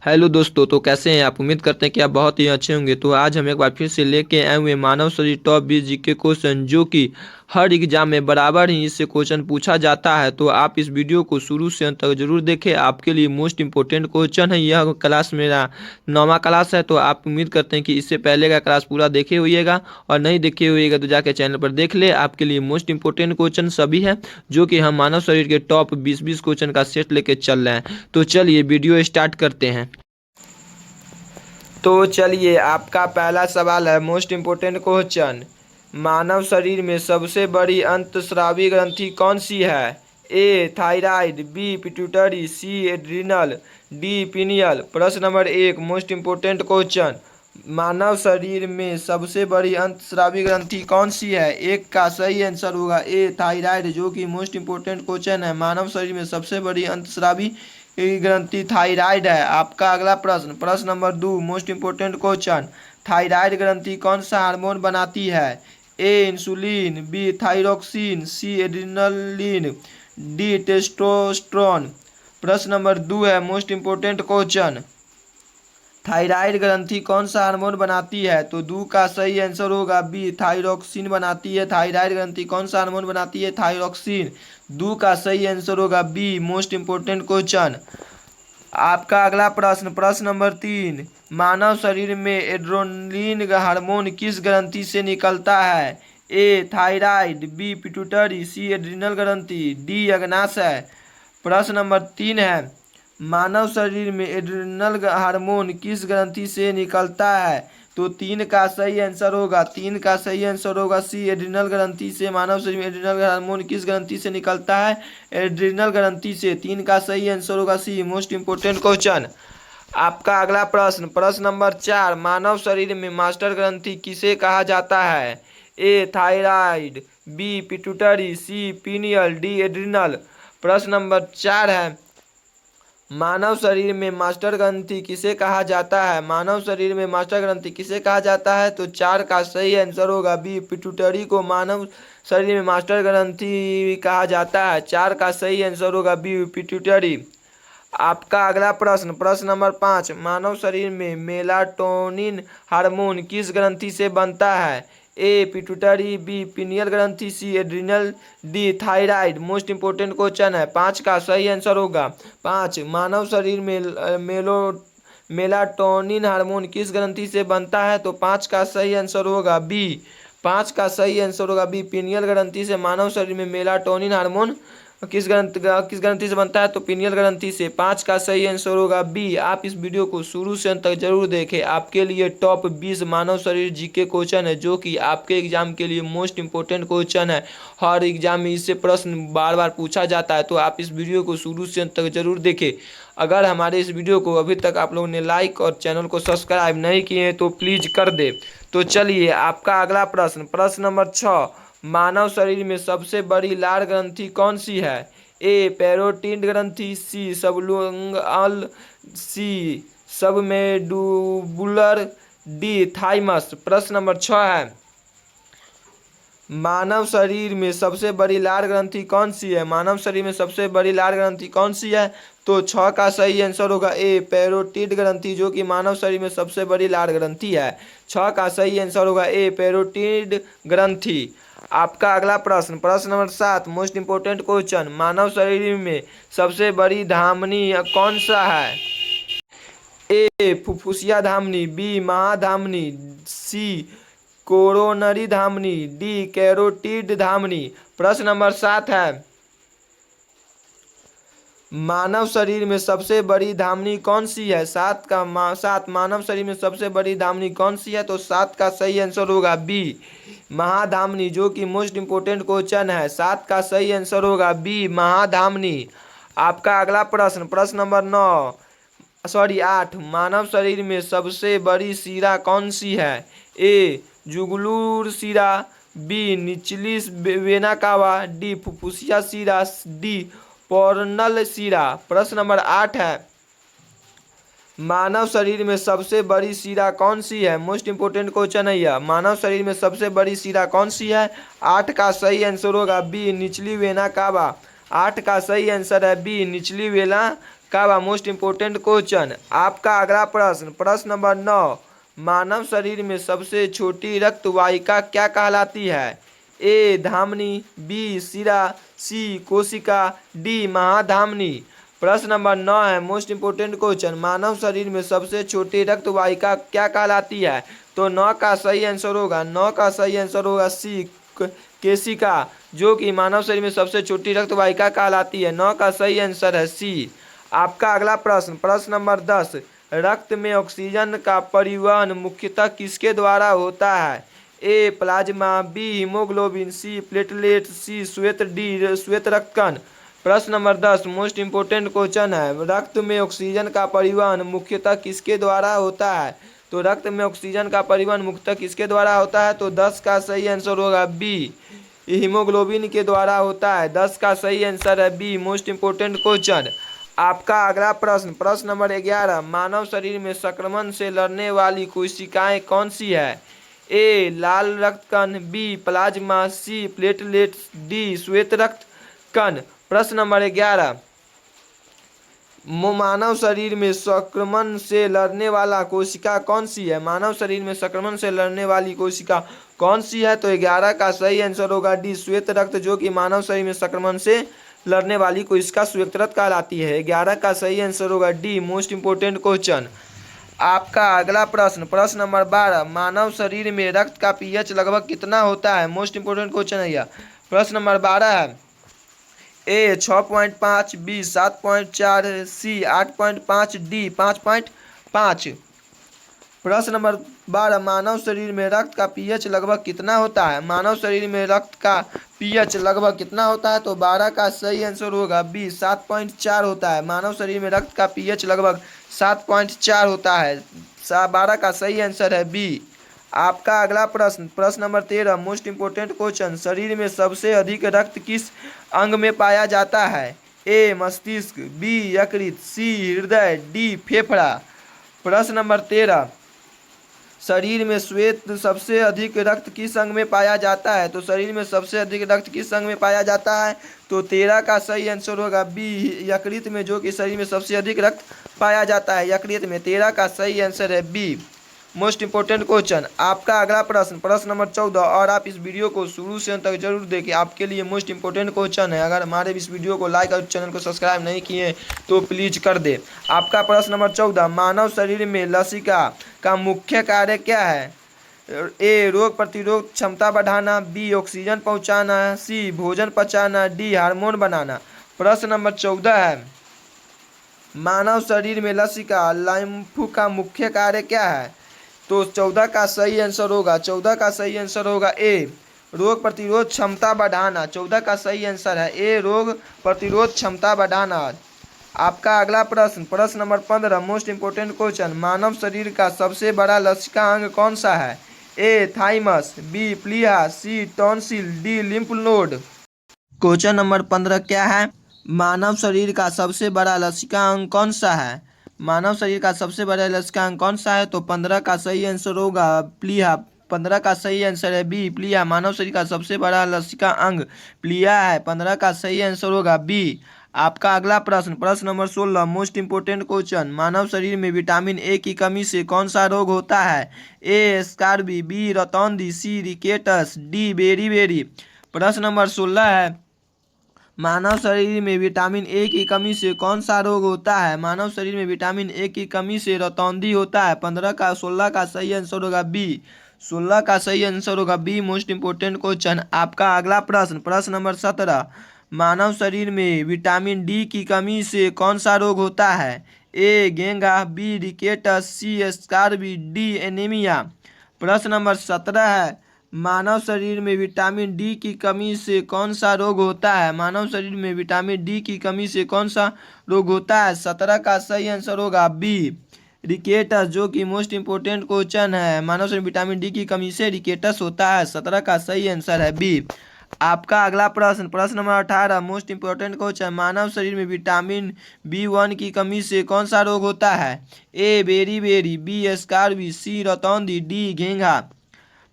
Hello दोस्तों, तो कैसे हैं आप। उम्मीद करते हैं कि आप बहुत ही अच्छे होंगे। तो आज हम एक बार फिर से लेके आए हुए मानव शरीर टॉप 20 जीके क्वेश्चन, जो कि हर एग्जाम में बराबर ही इससे क्वेश्चन पूछा जाता है। तो आप इस वीडियो को शुरू से अंत तक जरूर देखें। आपके लिए मोस्ट इंपोर्टेंट क्वेश्चन है। यह क्लास मेरा 9वां क्लास है। तो आप उम्मीद करते हैं कि इससे पहले का क्लास पूरा देखे होइएगा, और नहीं देखे होइएगा तो जाके चैनल पर देख ले। आपके लिए मोस्ट इंपोर्टेंट क्वेश्चन सभी है, जो कि हम मानव शरीर के टॉप 20 क्वेश्चन का सेट लेके चल रहे हैं। तो चलिए वीडियो स्टार्ट करते हैं। तो चलिए, आपका पहला सवाल है मोस्ट इम्पोर्टेंट क्वेश्चन। मानव शरीर में सबसे बड़ी अंतस्रावी ग्रंथि कौन सी है। ए थायराइड, बी पिट्यूटरी, सी एड्रिनल, डी पिनियल। प्रश्न नंबर 1 मोस्ट इम्पोर्टेंट क्वेश्चन। मानव शरीर में सबसे बड़ी अंतस्रावी ग्रंथि कौन सी है। एक का सही आंसर होगा ए थायराइड, जो कि मोस्ट इम्पोर्टेंट क्वेश्चन है। मानव शरीर में सबसे बड़ी अंतस्रावी ग्रंथि थायराइड है। आपका अगला प्रश्न, प्रश्न number 2 most important question. Thyroid ग्रंथि कौन सा हार्मोन बनाती है। ए इंसुलिन, बी थायरोक्सिन, सी एड्रिनलिन, डी टेस्टोस्टेरोन। प्रश्न नंबर 2 है मोस्ट इम्पोर्टेंट क्वेश्चन। थायराइड ग्रंथि कौन सा हार्मोन बनाती है। तो 2 का सही आंसर होगा बी थायरोक्सिन बनाती है। थायराइड ग्रंथि कौन सा हार्मोन बनाती है, थायरोक्सिन। 2 का सही आंसर होगा बी मोस्ट इम्पोर्टेंट क्वेश्चन। आपका अगला प्रश्न, प्रश्न नंबर 3। मानव शरीर में एड्रेनलिन हार्मोन किस ग्रंथि से निकलता है। ए थायराइड, बी पिट्यूटरी, सी एड्रिनल ग्रंथि, डी अग्नाशय। प्रश्न नंबर 3 है मानव शरीर में एड्रिनल हार्मोन किस ग्रंथि से निकलता है। तो 3 का सही आंसर होगा, 3 का सही आंसर होगा सी एड्रिनल ग्रंथि से। मानव शरीर में एड्रिनल हार्मोन किस ग्रंथि से निकलता है, एड्रिनल ग्रंथि से। 3 का सही आंसर होगा सी मोस्ट इंपोर्टेंट क्वेश्चन। आपका अगला प्रश्न, प्रश्न नंबर 4। मानव शरीर में मास्टर ग्रंथि किसे कहा जाता है। ए थायराइड, बी पिट्यूटरी, सी पीनियल, डी एड्रिनल। प्रश्न नंबर 4 है मानव शरीर में मास्टर ग्रंथि किसे कहा जाता है। मानव शरीर में मास्टर ग्रंथि किसे कहा जाता है। तो 4 का सही आंसर होगा बी पिट्यूटरी को मानव शरीर में मास्टर ग्रंथि कहा जाता है। 4 का सही आंसर होगा बी पिट्यूटरी। आपका अगला प्रश्न, प्रश्न नंबर 5। मानव शरीर में मेलाटोनिन हार्मोन किस ग्रंथि से बनता है। ए पिट्यूटरी, बी पिनियल ग्रंथि, C adrenal, D thyroid. Most important question है। 5 का सही आंसर होगा 5। मानव शरीर में मेलाटोनिन हार्मोन किस ग्रंथि से बनता है। तो 5 का सही आंसर होगा बी। 5 का सही आंसर होगा बी पिनियल ग्रंथि से। मानव शरीर में मेलाटोनिन हार्मोन किस ग्रंथि से बनता है। तो पिनियल ग्रंथि से। 5 का सही आंसर होगा बी। आप इस वीडियो को शुरू से अंत तक जरूर देखें। आपके लिए टॉप 20 मानव शरीर जीके क्वेश्चन है, जो कि आपके एग्जाम के लिए मोस्ट इंपोर्टेंट क्वेश्चन है। हर एग्जाम में इससे प्रश्न बार बार पूछा जाता है। तो आप इस वीडियो को शुरू से अंत तक जरूर देखें। अगर हमारे इस वीडियो को अभी तक आप लोगों ने लाइक और चैनल को सब्सक्राइब नहीं किए हैं तो प्लीज़ कर दे। तो चलिए, आपका अगला प्रश्न, प्रश्न नंबर 6। मानव शरीर में सबसे बड़ी लार ग्रंथि कौन सी है। ए पैरोटिड ग्रंथि, सी सबलिंगुअल, सी सबमेडुलर, डी थाइमस। प्रश्न नंबर 6 है मानव शरीर में सबसे बड़ी लार ग्रंथि कौन सी है। मानव शरीर में सबसे बड़ी लार ग्रंथि कौन सी है। तो 6 का सही आंसर होगा ए पैरोटिड ग्रंथि, जो कि मानव शरीर में सबसे बड़ी लार ग्रंथि है। 6 का सही आंसर होगा ए पैरोटिड ग्रंथि। आपका अगला प्रश्न, प्रश्न नंबर 7 मोस्ट इंपोर्टेंट क्वेश्चन। मानव शरीर में सबसे बड़ी धमनी कौन सा है। ए फुफ्फुसिया धमनी, बी महाधमनी, सी कोरोनरी धमनी, डी कैरोटिड धमनी। प्रश्न नंबर 7 है मानव शरीर में सबसे बड़ी धमनी कौन सी है। 7 मानव शरीर में सबसे बड़ी धमनी कौन सी है। तो 7 का सही आंसर होगा बी महाधमनी, जो कि मोस्ट इंपोर्टेंट क्वेश्चन है। 7 का सही आंसर होगा बी महाधमनी। आपका अगला प्रश्न, प्रश्न नंबर 8। मानव शरीर में सबसे बड़ी शिरा कौन सी है। ए जुगलूर शिरा, बी निचली वेना कावा, डी फुफ्फुसिया शिरा, डी पोर्नल शिरा। प्रश्न नंबर 8 है मानव शरीर में सबसे बड़ी शिरा कौन सी है। मोस्ट इंपोर्टेंट क्वेश्चन है यह। मानव शरीर में सबसे बड़ी शिरा कौन सी है। 8 का सही आंसर होगा बी निचली वेना कावा। 8 का सही आंसर है बी निचली वेना का मोस्ट इम्पोर्टेंट क्वेश्चन। आपका अगला प्रश्न, प्रश्न नंबर 9, मानव शरीर में सबसे छोटी रक्त वाहिका क्या कहलाती है? ए धामनी, बी शिरा, सी कोशिका, डी महाधामनी। प्रश्न नंबर 9 है मोस्ट इम्पोर्टेंट क्वेश्चन, मानव शरीर में सबसे छोटी रक्त वाहिका क्या कहलाती है? तो 9 का सही आंसर होगा, 9 का सही आंसर होगा सी केशिका, जो कि मानव शरीर में सबसे छोटी रक्त वाहिका कहलाती है। 9 का सही आंसर है सी। आपका अगला प्रश्न, प्रश्न नंबर 10, रक्त में ऑक्सीजन का परिवहन मुख्यतः किसके द्वारा होता है? ए प्लाज्मा, बी हीमोग्लोबिन, सी प्लेटलेट, सी श्वेत, डी श्वेत रक्तकण। प्रश्न नंबर 10 मोस्ट इम्पोर्टेंट क्वेश्चन है, रक्त में ऑक्सीजन का परिवहन मुख्यतः किसके द्वारा होता है? तो रक्त में ऑक्सीजन का परिवहन मुख्यतः किसके द्वारा होता है? तो 10 का सही आंसर होगा बी, हीमोग्लोबिन के द्वारा होता है। 10 का सही आंसर है बी, मोस्ट इम्पोर्टेंट क्वेश्चन। आपका अगला प्रश्न, प्रश्न नंबर 11, मानव शरीर में संक्रमण से लड़ने वाली कोशिकाएं कौन सी है? ए लाल रक्तकण, बी प्लाज्मा, सी प्लेटलेट, डी श्वेत रक्तकण। प्रश्न नंबर 11, मानव शरीर में संक्रमण से लड़ने वाला कोशिका कौन सी है? मानव शरीर में संक्रमण से लड़ने वाली कोशिका कौन सी है? तो 11 का सही आंसर होगा डी श्वेत रक्त, जो कि मानव शरीर में संक्रमण से लड़ने वाली कोशिका श्वेत रक्त कहलाती है। 11 का सही आंसर होगा डी, मोस्ट इम्पोर्टेंट क्वेश्चन। आपका अगला प्रश्न, प्रश्न नंबर 12, मानव शरीर में रक्त का पीएच लगभग कितना होता है? मोस्ट इम्पोर्टेंट क्वेश्चन है यह। प्रश्न नंबर 12 है, ए 6.5, बी 7.4, सी 8.5, डी 5.5। प्रश्न नंबर 12, मानव शरीर में रक्त का पीएच लगभग कितना होता है? मानव शरीर में रक्त का पीएच लगभग कितना होता है? तो 12 का सही आंसर होगा बी, 7.4 होता है। मानव शरीर में रक्त का पीएच लगभग 7.4 होता है। 12 का सही आंसर है बी। आपका अगला प्रश्न, प्रश्न नंबर 13, मोस्ट इम्पोर्टेंट क्वेश्चन, शरीर में सबसे अधिक रक्त किस अंग में पाया जाता है? ए मस्तिष्क, बी यकृत, सी हृदय, डी फेफड़ा। प्रश्न नंबर 13, शरीर में श्वेत सबसे अधिक रक्त किस अंग में पाया जाता है? तो शरीर में सबसे अधिक रक्त किस अंग में पाया जाता है? तो 13 का सही आंसर होगा बी, यकृत में, जो कि शरीर में सबसे अधिक रक्त पाया जाता है यकृत में। 13 का सही आंसर है बी, मोस्ट इम्पोर्टेंट क्वेश्चन। आपका अगला प्रश्न, प्रश्न नंबर 14, और आप इस वीडियो को शुरू से अंत तक जरूर देखें, आपके लिए मोस्ट इम्पोर्टेंट क्वेश्चन है। अगर हमारे इस वीडियो को लाइक और चैनल को सब्सक्राइब नहीं किए तो प्लीज कर दे। आपका प्रश्न नंबर 14, मानव शरीर में लसिका का मुख्य कार्य क्या है? ए रोग प्रतिरोध क्षमता बढ़ाना, बी ऑक्सीजन पहुँचाना, सी भोजन पचाना, डी हार्मोन बनाना। प्रश्न नंबर 14 है, मानव शरीर में लसिका लाइम्फ का मुख्य कार्य क्या है? तो 14 का सही आंसर होगा, 14 का सही आंसर होगा ए रोग प्रतिरोध क्षमता बढ़ाना। 14 का सही आंसर है ए रोग प्रतिरोध क्षमता बढ़ाना। आपका अगला प्रश्न, प्रश्न नंबर 15, मोस्ट इम्पोर्टेंट क्वेश्चन, मानव शरीर का सबसे बड़ा लसिका अंग कौन सा है? ए थाइमस, बी प्लीहा, C tonsil, D lymph node. Question number 15 क्या है? मानव शरीर का सबसे बड़ा लसिका अंग कौन सा है? मानव शरीर का सबसे बड़ा लसिका अंग कौन सा है? तो 15 का सही आंसर होगा प्लीहा। 15 का सही आंसर है बी, प्लीहा। मानव शरीर का सबसे बड़ा लसिका अंग प्लीहा है। 15 का सही आंसर होगा बी। आपका अगला प्रश्न, प्रश्न नंबर 16, मोस्ट इम्पोर्टेंट क्वेश्चन, मानव शरीर में विटामिन ए की कमी से कौन सा रोग होता है? ए स्कारबी, बी रतौंधी, सी रिकेटस, डी बेरी। प्रश्न नंबर 16 है, मानव शरीर में विटामिन ए की कमी से कौन सा रोग होता है? मानव शरीर में विटामिन ए की कमी से रतौंधी होता है। 16 का सही आंसर होगा बी, 16 का सही आंसर होगा बी, मोस्ट इम्पोर्टेंट क्वेश्चन। आपका अगला प्रश्न, प्रश्न नंबर 17, मानव शरीर में विटामिन डी की कमी से कौन सा रोग होता है? ए घेंगा, बी रिकेटस, सी स्कारबी, डी एनीमिया। प्रश्न नंबर 17 है, मानव शरीर में विटामिन डी की कमी से कौन सा रोग होता है? मानव शरीर में विटामिन डी की कमी से कौन सा रोग होता है? 17 का सही आंसर होगा बी, रिकेटस, जो कि मोस्ट इम्पोर्टेंट क्वेश्चन है। मानव शरीर में विटामिन डी की कमी से रिकेटस होता है। 17 का सही आंसर है बी। आपका अगला प्रश्न, प्रश्न नंबर 18, मोस्ट इम्पोर्टेंट क्वेश्चन, मानव शरीर में विटामिन B1 की कमी से कौन सा रोग होता है? ए बेरी, बी स्कारबी, सी रतौंधी, डी घेंघा।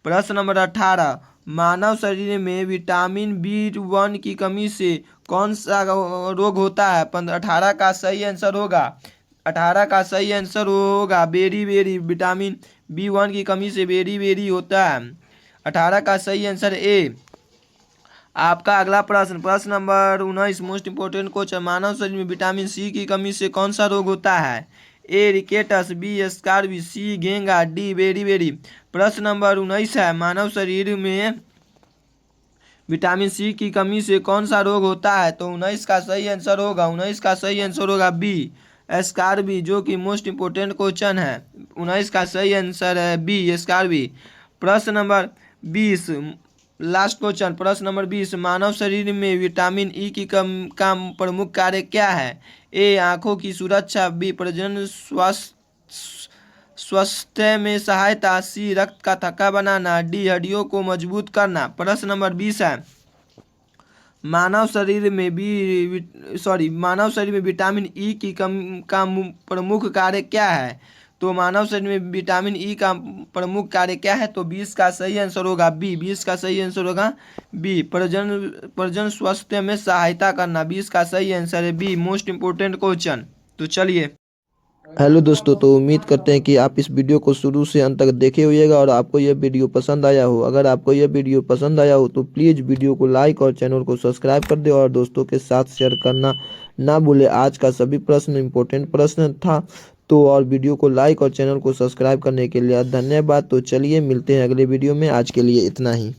प्रश्न नंबर 18, मानव शरीर में विटामिन B1 की कमी से कौन सा रोग होता है? 18 का सही आंसर होगा 18 का सही आंसर होगा बेरी बेरी, विटामिन B1 की कमी से बेरी बेरी होता है। 18 का सही आंसर ए। आपका अगला प्रश्न, प्रश्न नंबर 19, मोस्ट इंपोर्टेंट क्वेश्चन, मानव शरीर में विटामिन सी की कमी से कौन सा रोग होता है? ए रिकेटस, बी स्कार्बी, सी घेंगा, डी बेरी बेरी। प्रश्न नंबर 19 है, मानव शरीर में विटामिन सी की कमी से कौन सा रोग होता है? तो 19 का सही आंसर होगा 19 का सही आंसर होगा बी स्कार्बी, जो कि मोस्ट इंपोर्टेंट क्वेश्चन है। 19 का सही आंसर है बी स्कार्बी। प्रश्न नंबर 20, लास्ट क्वेश्चन, प्रश्न नंबर 20, मानव शरीर में विटामिन ई की का प्रमुख कार्य क्या है? ए आंखों की सुरक्षा, बी प्रजनन स्वास्थ्य में सहायता, सी रक्त का थक्का बनाना, डी हड्डियों को मजबूत करना। प्रश्न नंबर 20 है, मानव शरीर में विटामिन ई की का प्रमुख कार्य क्या है? तो मानव शरीर में विटामिन ई का प्रमुख कार्य क्या है? तो 20 का सही आंसर होगा बी 20 का सही आंसर होगा बी प्रजनन स्वास्थ्य में सहायता करना। 20 का सही आंसर है बी, मोस्ट इंपोर्टेंट क्वेश्चन। तो चलिए, हेलो दोस्तों, तो उम्मीद करते हैं कि आप इस वीडियो को शुरू से अंत तक देखे होइएगा और आपको यह वीडियो पसंद आया हो। अगर आपको यह वीडियो पसंद आया हो तो प्लीज़ वीडियो को लाइक और चैनल को सब्सक्राइब कर दे और दोस्तों के साथ शेयर करना ना भूले। आज का सभी प्रश्न इंपॉर्टेंट प्रश्न था, तो और वीडियो को लाइक और चैनल को सब्सक्राइब करने के लिए धन्यवाद। तो चलिए मिलते हैं अगले वीडियो में, आज के लिए इतना ही।